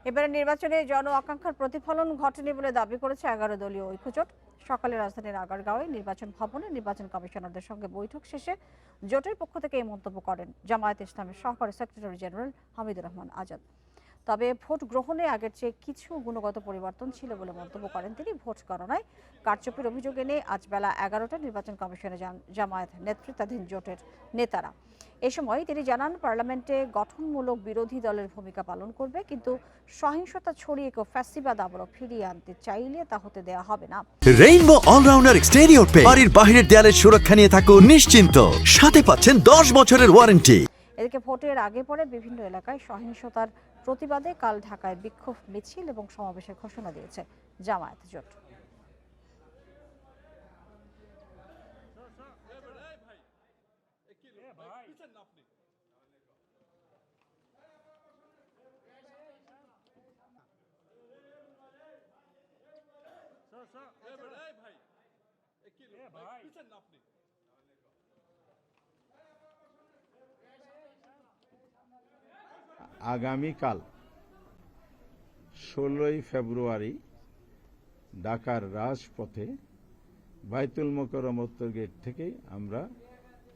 এবারে নির্বাচনে জন আকাঙ্ক্ষার প্রতিফলন ঘটেনি বলে দাবি করেছে 11 দলীয় ঐক্যজোট। সকালে রাজধানীর আগারগাঁওয়ে নির্বাচন ভবনে নির্বাচন কমিশনারদের সঙ্গে বৈঠক শেষে জোটের পক্ষ থেকে এই মন্তব্য করেন জামায়াত ইসলামের সহকারী সেক্রেটারি জেনারেল হামিদুর রহমান আজাদ। তবে ভোট গ্রহণে আগের চেয়ে কিছু গুণগত পরিবর্তন ছিল বলে মন্তব্য করেন তিনি। ভোট গণনায় কারচুপির অভিযোগ এনে আজ বেলা 11টায় নির্বাচন কমিশনে যান জামায়াত নেতৃত্বাধীন জোটের নেতারা। এ সময় তিনি জানান, পার্লামেন্টে গঠনমূলক বিরোধী দলের ভূমিকা পালন করবে, কিন্তু সহিংসতা ছড়িয়ে কেউ ফ্যাসিবাদ আবারও ফিরিয়ে আনতে চাইলে তা হতে দেওয়া হবে না। রেইনবো অলরাউন্ডার এক্সটেরিয়র পে বাড়ির বাহিরের দেয়ালের সুরক্ষা নিয়ে থাকুন নিশ্চিন্ত, সাথে পাচ্ছেন 10 বছরের ওয়ারেন্টি। এদিকে ভোটের আগে পরে বিভিন্ন এলাকায় সহিংসতার প্রতিবাদে কাল ঢাকায় বিক্ষোভ মিছিল এবং সমাবেশের ঘোষণা দিয়েছে জামায়াত জোট। আগামীকাল 16ই ফেব্রুয়ারি ঢাকার রাজপথে বাইতুল মোকাররম উত্তর গেট থেকে আমরা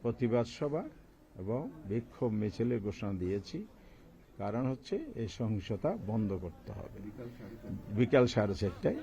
প্রতিবাদ সভা এবং বিক্ষোভ মিছিলের ঘোষণা দিয়েছি। কারণ হচ্ছে এই সহিংসতা বন্ধ করতে হবে। বিকাল 4:30টায়